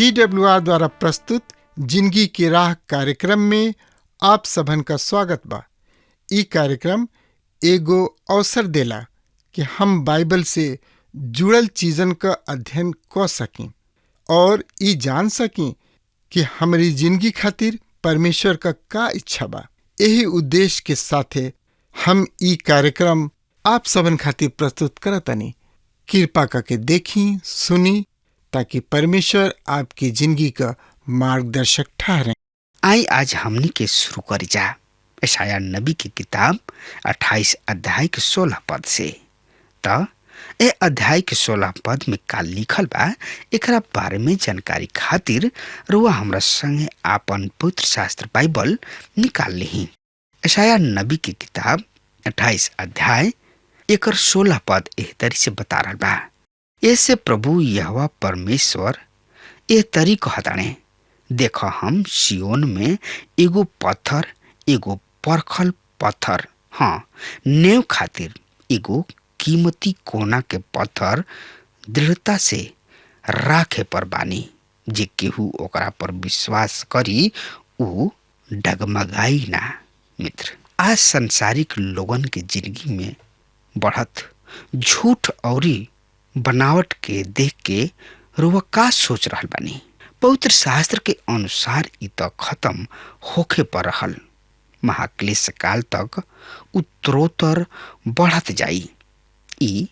TWR द्वारा प्रस्तुत जिंदगी की राह कार्यक्रम में आप सबन का स्वागत बा। ई कार्यक्रम एगो अवसर देला कि हम बाइबल से जुड़ल चीजन का अध्ययन कर सकें और ई जान सकें कि हमारी जिंदगी खातिर परमेश्वर का इच्छा बा। यही उद्देश्य के साथे हम ई कार्यक्रम आप सबन खातिर प्रस्तुत करतनी। कृपा करके देखी सुनी ताकि परमेश्वर आपकी जिंदगी का मार्गदर्शक ठहरे। आई आज हमनी के शुरू करी जा यशायाह नबी की किताब 28 अध्याय के 16 पद से। त ए अध्याय के 16 पद में का लिखल बा, एकरा बारे में जानकारी खातिर रुआ हमरा संगे आपन पवित्र शास्त्र बाइबल निकाल ली। यशायाह नबी की किताब 28 अध्याय एकर 16 पद एह तरी से बता रहल बा। ऐसे प्रभु यहोवा परमेश्वर एह तरी कहताणे, देखो हम सियोन में एगो पत्थर, एगो परखल पत्थर, हाँ नेव खातिर एगो कीमती कोना के पत्थर दृढ़ता से राखे पर बानी। जे केहू ओकरा पर विश्वास करी ऊ डगमगाई ना। मित्र, आज संसारिक लोगन के जिंदगी में बढ़त झूठ औरी बनावट के देख के रुआ का सोच रहल बानी। पवित्र शास्त्र के अनुसार इ त खत्म होखे पर रहल। महाक्लेश काल तक उत्तरोत्तर बढ़त जाई। इ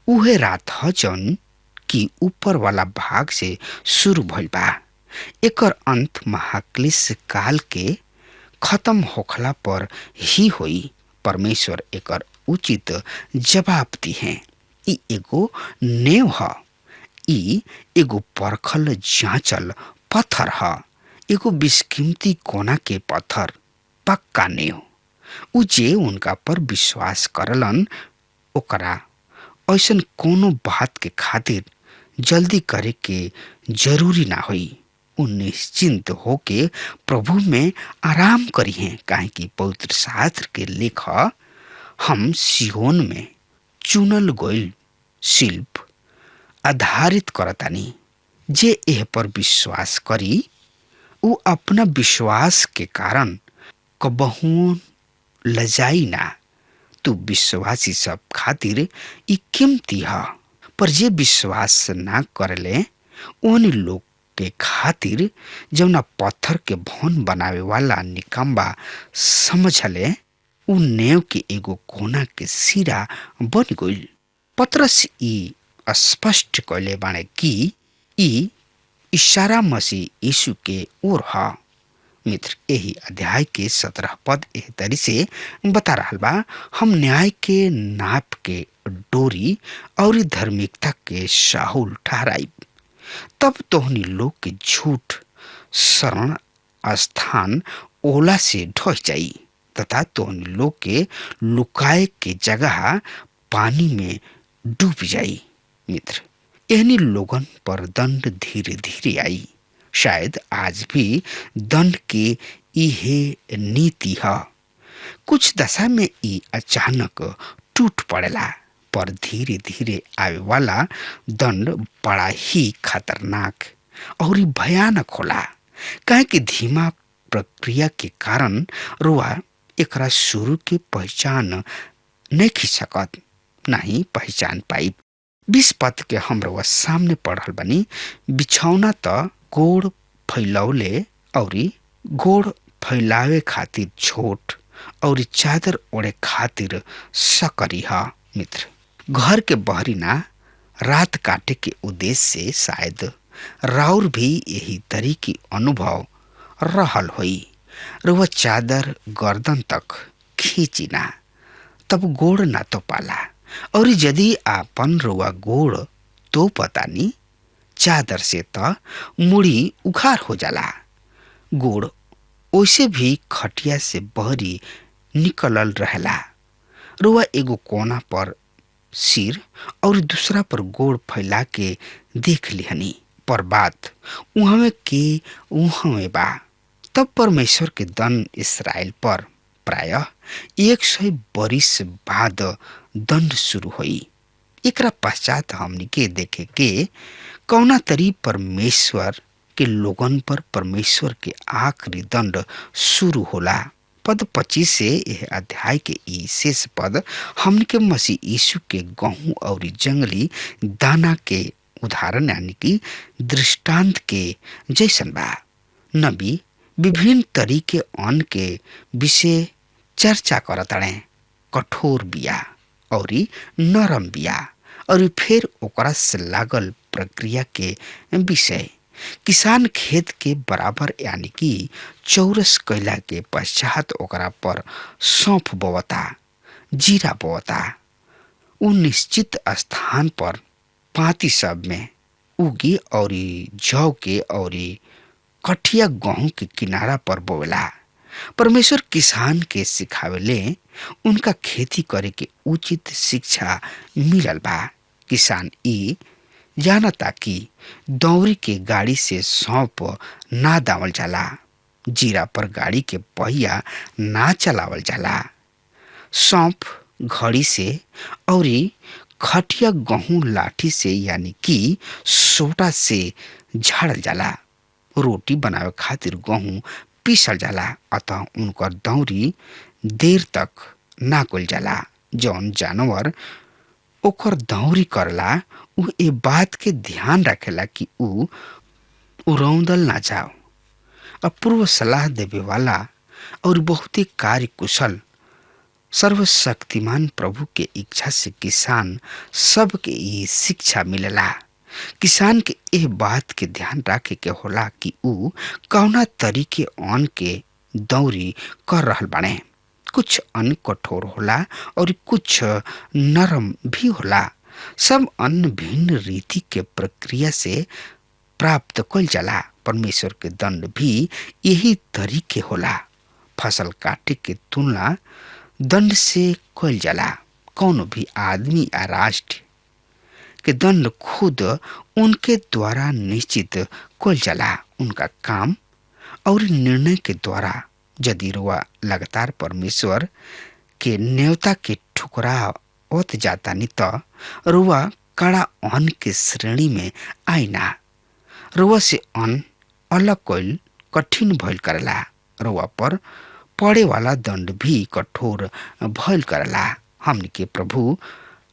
उहे रात ह जौन की ऊपर वाला भाग से शुरू भइल बा। एकर अंत महाक्लेश काल के खत्म होखला पर ही होई। परमेश्वर एकर उचित जवाब दी है। इ एगो नेव ह, इ एगो परखल जांचल पत्थर ह, एगो बिस्कीमती कोना के पत्थर, पक्का नेव। उ जे उनका पर विश्वास करलन ओकरा ऐसन कोनो बात के खातिर जल्दी करे के जरूरी ना होई। उ निश्चिंत होके प्रभु में आराम करी हैं, काहे कि पवित्र शास्त्र के लेख हम सियोन में चुनल गइल शिल्प आधारित करतानी। जे एह पर विश्वास करी उ अपना विश्वास के कारण कबहू लजाई ना। तू विश्वासी सब खातिर इ कीमती ह, पर जे विश्वास ना करले उन लोग के खातिर जौना पत्थर के भवन बनावे वाला निकम्बा समझले उ नेव के एगो कोना के सिरा बन गइल। पतरस इ स्पष्ट कइले बाणे कि इ इशारा मसीह यीशु के ओर ह। मित्र, यही अध्याय के 17 पद एह तरी से बता रहल बा, हम न्याय के नाप के डोरी और धार्मिकता के शाहुल ठहराई। तब तोहनी लोग के झूठ शरण स्थान ओला से ढह जाई तथा तोहनी लोग के लुकाए के जगह पानी में डूब जाई। मित्र, एहनी लोगन पर दंड धीरे धीरे आई। शायद आज भी दंड के इहे नीति है। कुछ दशा में ई अचानक टूट पड़ेला, पर धीरे धीरे आवे वाला दंड बड़ा ही खतरनाक और भयानक होला। काहे कि धीमा प्रक्रिया के कारण रुआ एकरा शुरू के पहचान नहीं सकत, नहीं पहचान पाई। 20 पद के हम रुआ सामने पढ़ल बनी। बिछौना त गोड़ फैलौले औरी गोड़ फैलावे खातिर छोट और चादर ओढ़े खातिर सकरी ह। मित्र, घर के बहरी ना रात काटे के उद्देश्य से शायद राउर भी यही तरी की अनुभव रहल होई। रुआ चादर गर्दन तक खींची ना तब गोड़ ना तो पाला, और यदि आपन रुआ गोड़ तो पतानी चादर से त मुड़ी उघार हो जाला। गोड़ ओसे भी खटिया से बहरी निकलल रहेला। रुआ एगो कोना पर सिर और दूसरा पर गोड़ फैला के देख लिहनी, पर बात उहमे के उहमे बा। तब परमेश्वर के दंड इस्राएल पर प्रायः 100 बरिस बाद दंड शुरू हुई। एकरा पश्चात हमनी के देखे के कौना तरी परमेश्वर के लोगन पर परमेश्वर के आखिरी दंड शुरू होला। पद 25 से यह अध्याय के ई शेष पद हमन के मसीह यीशु के गेहूं और जंगली दाना के उदाहरण यानी कि दृष्टांत के जैसन बा। नबी विभिन्न तरीके अन्न के विषय चर्चा करताड़े। कठोर बिया और नरम बिया और फिर ओकरा से लागल प्रक्रिया के विषय। किसान खेत के बराबर यानी कि चौरस कैला के पश्चात ओकरा पर सौंफ बोवता, जीरा बोवता। उ निश्चित स्थान पर पाती सब में उगी और जौ के और कठिया गेहूं के किनारा पर बोवेला। परमेश्वर किसान के सिखावेले उनका खेती करे के उचित शिक्षा मिलल बा। किसान ई जानता कि दौरी के गाड़ी से सौंप ना दावल जाला, जीरा पर गाड़ी के पहिया ना चलावल जाला। सौंप घड़ी से और खटिया गेहूं लाठी से यानी कि सोटा से झाड़ल जाला। रोटी बनावे खातिर गेहूं पीसल जाला, अतः उनकर दौरी देर तक ना कुल जाला। जौन जानवर ओकर दौरी करला उ ए बात के ध्यान रखेला कि उ उड़ौदल ना जाओ। अपूर्व सलाह देवे वाला और बहुत ही कार्य कुशल सर्वशक्तिमान प्रभु के इच्छा से किसान सबके ये शिक्षा मिलेला। किसान के एह बात के ध्यान रखे के होला कि उ कौना तरीके अन्न के दौरी कर रहल बाने। कुछ अन्न कठोर होला और कुछ नरम भी होला। सब अन्न भिन्न रीति के प्रक्रिया से प्राप्त कइल जाला। परमेश्वर के दंड भी यही तरीके होला। फसल काटे के तुलना दंड से कइल जाला। कौनो भी आदमी या राष्ट्र के दंड खुद उनके द्वारा निश्चित कइल जाला। उनका काम और निर्णय के द्वारा। यदि रुआ लगातार परमेश्वर के न्योता के ठुकरावत जाता नहीं तो रुआ कड़ा अन्न के श्रेणी में आईना। रुआ से अन्न अलग कइल कठिन भइल करला। रुआ पर पड़े वाला दंड भी कठोर भइल करला। हमन के प्रभु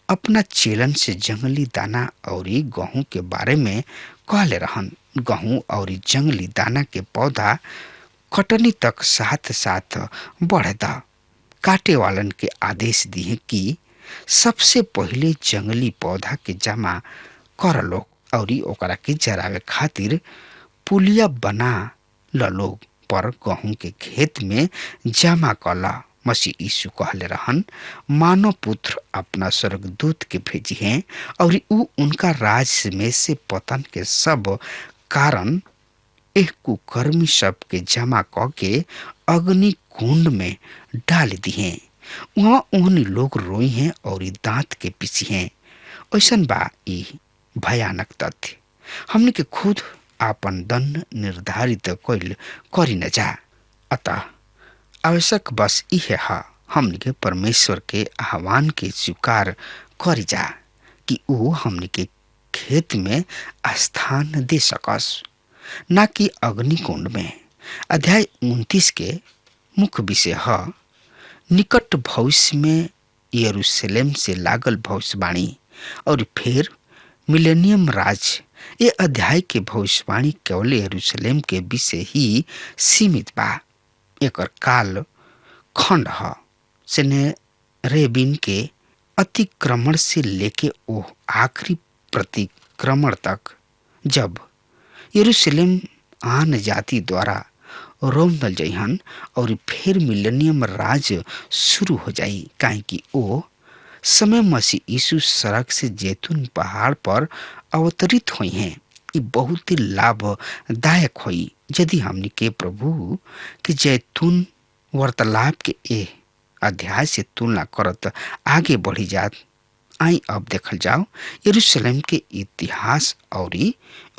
अपना चेलन से जंगली दाना और गेहूं के बारे में कहले रहन। गेहूं और जंगली दाना के पौधा कटनी तक साथ साथ बढ़ेदा। काटे वालन के आदेश दिए कि सबसे पहले जंगली पौधा के जमा कर लो और ओकरा के जरावे खातिर पुलिया बना ल लोग। पर गेहूं के खेत में जमा कला। मसीह यीशु कहले रहन, मानव पुत्र अपना स्वर्गदूत के भेजी हैं और उ उनका राज में से पतन के सब कारण एक कुकर्मी सब के जमा क के अग्नि कुंड में डाल दिए। वहाँ उन्हीं लोग रोई हैं और दांत के पीसी हैं। ऐसन बा ई भयानक तथ्य। हमने के खुद आपन दंड निर्धारित करी न जा। अतः आवश्यक बस इहे है हमने के परमेश्वर के आह्वान के स्वीकार करी जा कि वो हमने के खेत में स्थान दे सकस, ना कि अग्निकुंड में। अध्याय 29 के मुख्य विषय है निकट भविष्य में यरूशलेम से लागल भविष्यवाणी और फिर मिलेनियम राज। ये अध्याय के भविष्यवाणी केवल यरूशलेम के विषय ही सीमित बा। एक काल खंड है सेनेरेबिन के अतिक्रमण से लेके वो आखिरी प्रतिक्रमण तक, जब यरूशलेम आन जाति द्वारा रोमदल जइहन और फिर मिलेनियम राज शुरू हो जाई। काहे कि वो समय मसीह यीशु सड़क से जैतून पहाड़ पर अवतरित हुई हैं। ये बहुत ही लाभदायक हुई यदि हमने के प्रभु के जैतून वार्तालाप के ए अध्याय से तुलना करत आगे बढ़ी जात। आई अब देखल जाओ यरूशलेम के इतिहास और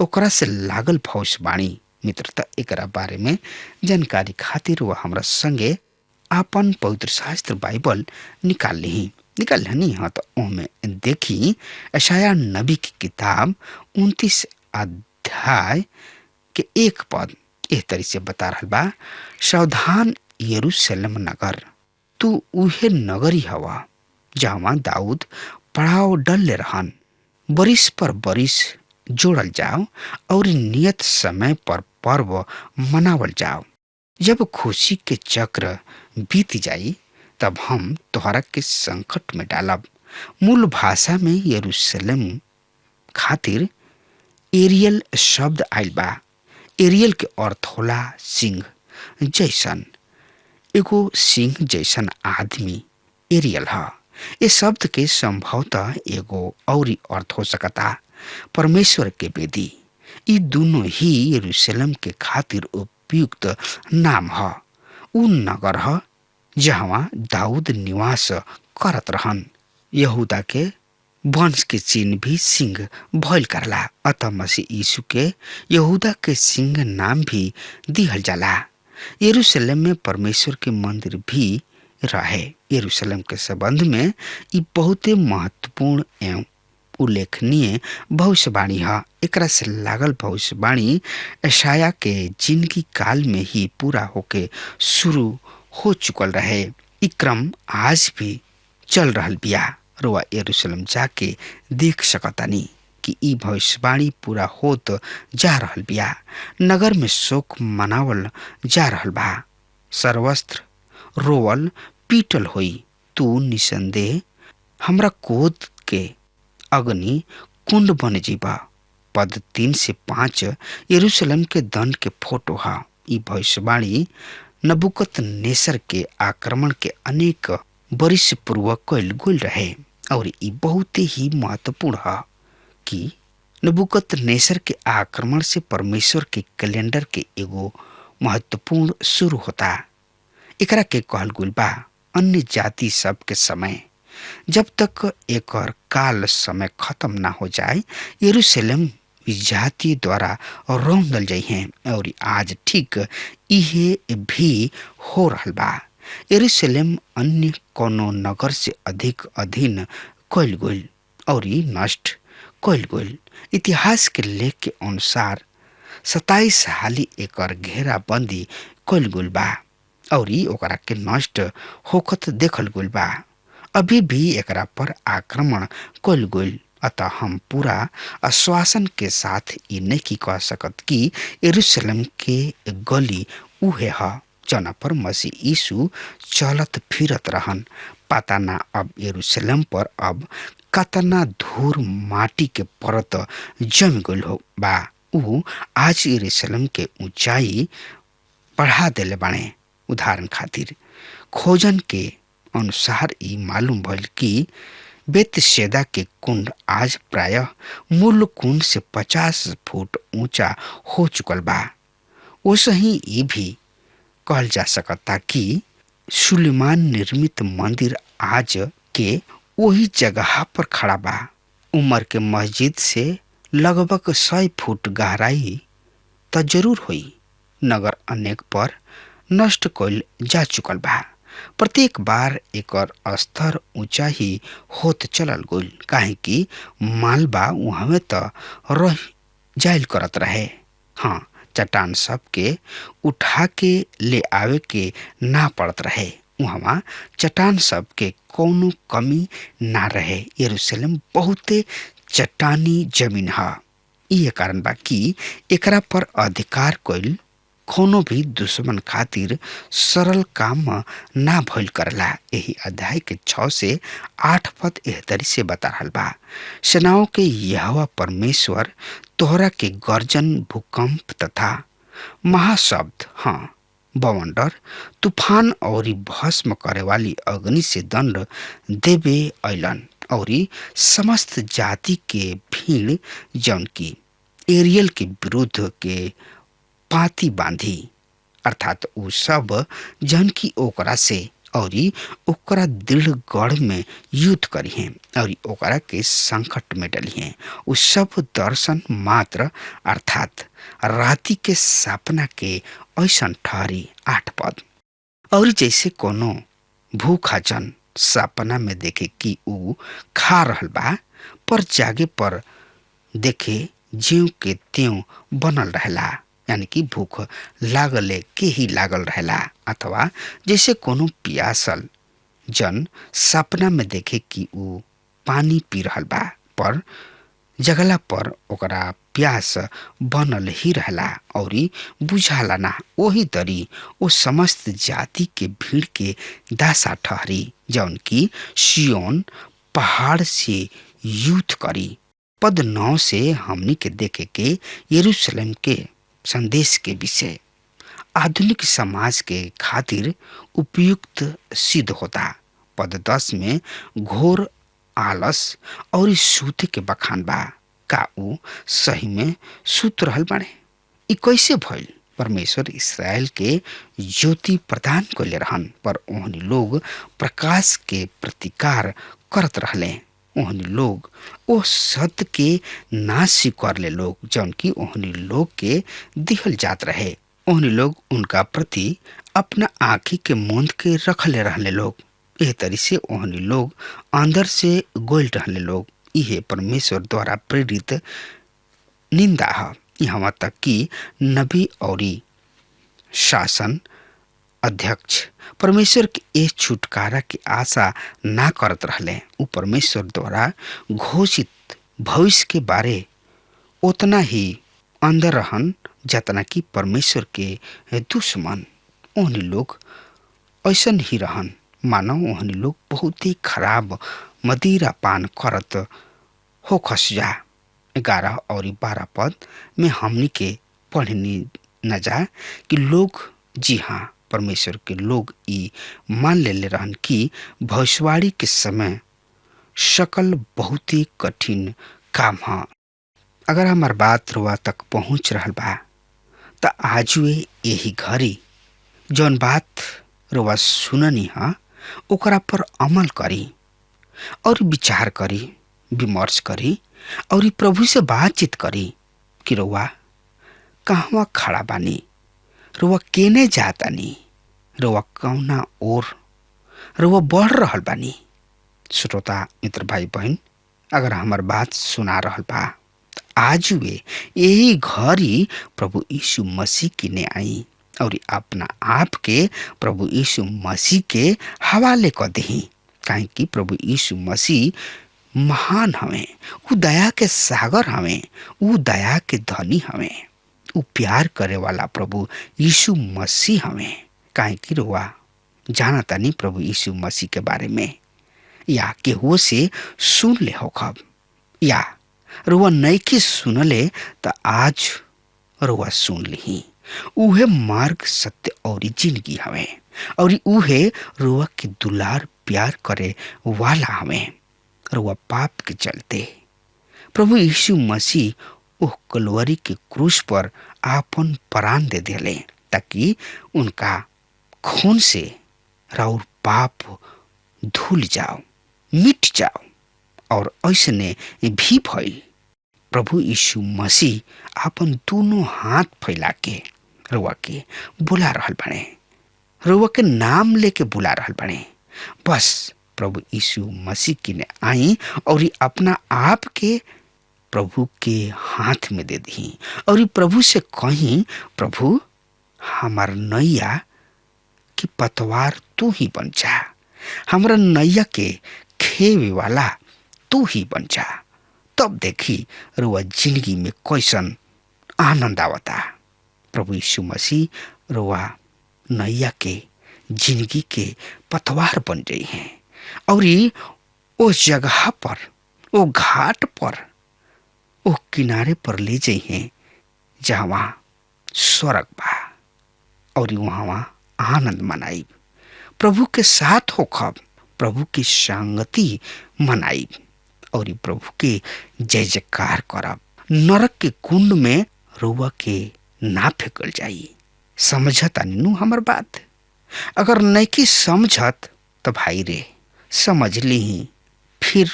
ओकरा से लागल भविष्यवाणी। मित्रता एकरा बारे में जानकारी खातिर वह हमरा संगे आपन पवित्र शास्त्र बाइबल निकाल हनी हाँ तो ओमे देखी यशायाह नबी की किताब 29 अध्याय के एक पद एह तरी से बता रहल बा, सावधान यरूशलेम नगर, तू उहे नगरी हवा जहाँ दाऊद पड़ाव डलले रहन। बरिस पर बरिस जोड़ल जाओ और नियत समय पर पर्व मनावल जाओ। जब खुशी के चक्र बीत जाई तब हम तोहरा के संकट में डालब। मूल भाषा में यरूशलेम खातिर एरियल शब्द आइल बा। एरियल के अर्थ होला सिंह जैसन, एगो सिंह जैसन आदमी एरियल ह। ये शब्द के संभवतः एगो औरी अर्थ हो सकता परमेश्वर के बेदी। ई दोनों ही यरूशलेम के खातिर उपयुक्त नाम ह। उ नगर ह जहाँ दाऊद निवास करत रहन। यहूदा के वंश के चिन्ह भी सिंह भइल करला, अतः मसीह यीशु के यहूदा के सिंह नाम भी दिहल जाला। यरूशलेम में परमेश्वर के मंदिर भी रहे। यरूशलेम के संबंध में ई बहुते महत्वपूर्ण एवं उल्लेखनीय भविष्यवाणी है। एकरा से लागल भविष्यवाणी यशाया के जिंदगी काल में ही पूरा होके शुरू हो चुकल रहे। ई क्रम आज भी चल रहल बिया। रोआ यरूशलेम जाके देख सकतानी कि ई भविष्यवाणी पूरा होत जा रहल बिया। नगर में शोक मनावल जा रहल बा, सर्वस्त्र रोवल पीटल होई। तू निसंदेह हमरा क्रोध के अग्नि कुंड बन जीवा। पद 3 से 5 यरूशलेम के दंड के फोटो हा। ई भविष्यवाणी नबूकदनेस्सर के आक्रमण के अनेक वर्ष पूर्व कइल गइल रहे और ई बहुत ही महत्वपूर्ण है कि नबूकदनेस्सर के आक्रमण से परमेश्वर के कैलेंडर के एगो महत्वपूर्ण शुरू होता। एकरा के कहल गइल बा अन्य जाति सब के समय। जब तक एकर काल समय खत्म ना हो जाए यरूशलेम जाति द्वारा रौंदल जाइ हैं और आज ठीक इहे भी हो रहल बा। यरूशलेम अन्य कोनो नगर से अधिक अधीन कइल गइल और नष्ट कइल गइल। इतिहास के लेख के अनुसार 27 हाली एकर घेराबंदी कइल गइल बा और ओकरा के नष्ट होखत देखल गइल बा। अभी भी एकरा पर आक्रमण कइल गइल। अतः हम पूरा आश्वासन के साथ ये नहीं कह सकत कि यरूशलेम के गली उहे ह जना पर मसीह यीशु चलत फिरत रहन। पता ना अब यरूशलेम पर अब कतना धूर माटी के परत जम गइल हो बा। उ आज यरूशलेम के ऊंचाई बढ़ा देले बाणे। उदाहरण खातिर खोजन के अनुसार ई मालूम भइल कि बेतशेदा के कुंड आज प्रायः मूल कुंड से 50 फुट ऊंचा हो चुकल बा। वैसे ये भी कहल जा सकता कि सुलेमान निर्मित मंदिर आज के वही जगह पर खड़ा बा। उमर के मस्जिद से लगभग 100 फुट गहराई त जरूर हुई। नगर अनेक पर नष्ट कइल जा चुकल बा। प्रत्येक बार एकर स्तर ऊंचा ही होत चलल गइल, काहे कि मालबा उहमे त रह जाइल करत रहे। हाँ, चट्टान सब के उठा के ले आवे के ना पड़त रहे। वहाँ चट्टान सब के कोनो कमी ना रहे। यरूशलेम बहुते चट्टानी जमीन है। ये कारण बा कि एकरा पर अधिकार कइल कोनो भी दुश्मन खातिर सरल काम ना भइल करला। यही अध्याय के 6 से 8 पद एह तरी से बता रहल बा। सेनाओं के यहोवा परमेश्वर तोहरा के गर्जन, भूकंप तथा महाशब्द, हाँ, बवंडर, तूफान और भस्म करे वाली अग्नि से दंड देवे अइलन और समस्त जाति के भीड़ जौन की एरियल के विरुद्ध के पाती बांधी, अर्थात उ सब जन की ओकरा से और ओकरा दृढ़ गढ़ में युद्ध करी हैं और ओकरा के संकट में डली हैं। उ सब दर्शन मात्र अर्थात राति के सपना के ऐसन ठहरी। 8 पद और जैसे कोनो भूखा जन सपना में देखे कि उ खा रहल बा, पर जागे पर देखे ज्यों के त्यों बनल रहला। यानी कि भूख लागले के ही लागल रहेला, अथवा जैसे कोनो पियासल जन सपना में देखे कि ऊ पानी पी रहल बा, पर जगला पर ओकरा प्यास बनल ही रहला और बुझाला ना। वही तरी वो समस्त जाति के भीड़ के दासा ठहरी जौन की सियोन पहाड़ से युद्ध करी। पद 9 से हमनी के देखे के यरूशलेम के संदेश के विषय आधुनिक समाज के खातिर उपयुक्त सिद्ध होता। पद 10 में घोर आलस और सूते के बखान बा। का ऊ सही में सूत रहल बाड़े? ई कैसे भइल? परमेश्वर इस्राएल के ज्योति प्रदान कइले रहन, पर ओहनी लोग प्रकाश के प्रतिकार करत रहले। ओहनी लोग ओ सत्य के ना स्वीकारले लोग जौन की ओहनी लोग के दिहल जात रहे। ओहनी लोग उनका प्रति अपना आँखी के मूंद के रखले रहले लोग। एह तरी से ओहनी लोग अंदर से गोल रहले लोग। इहे परमेश्वर द्वारा प्रेरित निंदा है। यहाँ तक कि नबी और शासन अध्यक्ष परमेश्वर के इस छुटकारा की आशा ना करत रहले। उ परमेश्वर द्वारा घोषित भविष्य के बारे उतना ही अंदर रहन जतना कि परमेश्वर के दुश्मन। ओहनी लोग ऐसन ही रहन मानो ओहनी लोग बहुत ही खराब मदिरा पान करत हो खसजा। 11 और 12 पद में हमनी के पढ़नी न जा कि लोग, जी हाँ, परमेश्वर के लोग ई मान ले रहन कि भविष्यवाणी के समय शकल बहुत ही कठिन काम है। अगर हमार बात रुआ तक पहुँच रहल बा त आजुए यही घड़ी जौन बात रुआ सुननी है ओकरा पर अमल करी और विचार करी, विमर्श करी और प्रभु से बातचीत करी कि रुआ कहवा खड़ा बानी, रुआ केने जातानी, रुआ कौना ओर रुआ बढ़ रहल बानी। श्रोता मित्र भाई बहन, अगर हमार बात सुना रहल बा आज वे यही घड़ी प्रभु यीशु मसीह की ने आई और अपना आप के प्रभु यीशु मसीह के हवाले कर दही। काहे कि प्रभु यीशु मसीह महान हवे, उ दया के सागर हवे, उ दया के धनी हवे, उ प्यार करे वाला प्रभु यीशु मसीह हवे। काहे कि रुआ जानता नहीं प्रभु यीशु मसीह के बारे में, या केहू से सुन ले होखब, या रुआ नइखे सुनले त आज रुआ सुन ली। उहे मार्ग, सत्य और जिंदगी हवे और उहे रुआ के दुलार प्यार करे वाला हवे। रुआ पाप के चलते प्रभु यीशु मसीह ओह कलवरी के क्रूस पर आपन प्राण दे देले ताकि उनका खून से राउर पाप धुल जाओ, मिट जाओ। और ऐसने भी भइल। प्रभु यीशु मसीह अपन दोनों हाथ फैला के रुआ के बुला रहल बने, रुआ के नाम लेके बुला रहल बने। बस प्रभु यीशु मसीह की ने आई और अपना आप के प्रभु के हाथ में दे दी और प्रभु से कहीं, प्रभु हमार नैया की पतवार तू ही बन जा, हमारा नैया के खेवे वाला तू ही बन जा। तब देखी रुआ जिंदगी में कैसन आनंद आवता। प्रभु यीशु मसीह रुआ नैया के जिंदगी के पतवार बन गई हैं और उस जगह पर, वो घाट पर, वो किनारे पर ले जाई हैं जहाँ स्वर्ग बा और वहाँ आनंद मनाई, प्रभु के साथ होखब, प्रभु की संगति मनाई और प्रभु के जय जयकार करब। नरक के कुंड में रुआ के ना फेंकल जाई। समझता नीनू हमर बात? अगर नहीं समझत तो भाई रे समझ ली, फिर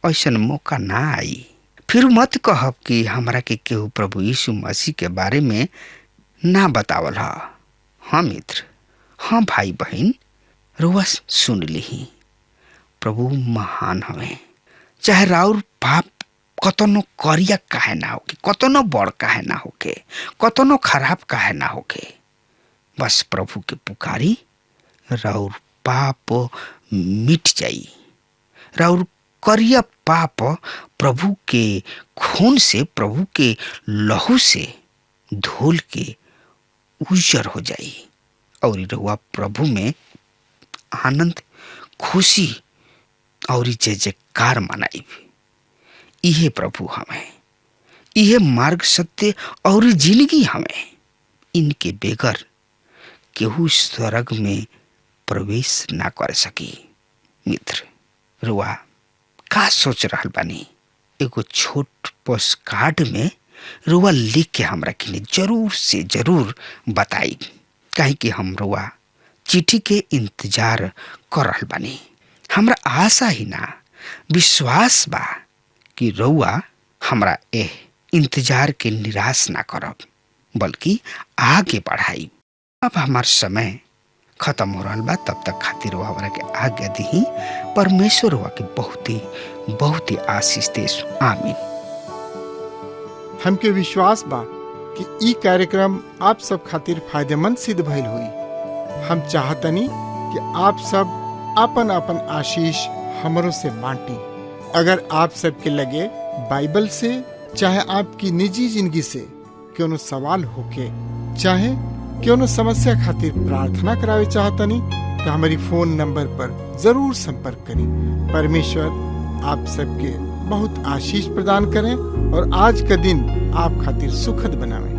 ऐसा मौका ना आई। फिर मत कहब कि हमरा के केहू प्रभु यीशु मसीह के बारे में ना बतावल हा। हाँ मित्र, हाँ भाई बहन, रुआ सुन ली, प्रभु महान हवे। चाहे राउर पाप कतनो करिया काहे ना होके, कतनो बड़ काहे ना होके, कतनो खराब काहे ना होके, बस प्रभु के पुकारी, राउर पाप मिट जाई। राउर करिया पाप प्रभु के खून से, प्रभु के लहू से धोल के उजर हो जाई और रउआ प्रभु में आनंद, खुशी और जय जयकार मनाई। इहे प्रभु हमें, इहे मार्ग, सत्य और जिंदगी हमें। इनके बेगर केहू स्वर्ग में प्रवेश ना कर सकी। मित्र, रुआ का सोच रहल बानी? एगो छोट पोस्ट कार्ड में रुआ लिख के हमरा के जरूर से जरूर बताई, काहे कि हम रुआ चिट्ठी के इंतजार कर रहल बानी। हमरा आशा ही ना, विश्वास बा कि रउआ हमरा एह इंतजार के निराश ना करब, बल्कि आगे बढ़ाई। अब हमार समय खत्म हो रहा बा, तब तक खातिर हमरा के आज्ञा दी। परमेश्वर हुआ के बहुत ही आशीष देस। आमीन। हमके विश्वास बा कि ई कार्यक्रम आप सब खातिर फायदेमंद सिद्ध भइल हुई। हम चाहतनी कि आप सब अपन अपन आशीष हमरों से बांटी। अगर आप सबके लगे बाइबल से चाहे आपकी निजी जिंदगी से कोनो सवाल होके, चाहे कोनो समस्या खातिर प्रार्थना करावे चाहतनी, तो हमारी फोन नंबर पर जरूर संपर्क करें। परमेश्वर आप सबके बहुत आशीष प्रदान करें और आज का दिन आप खातिर सुखद बनावे।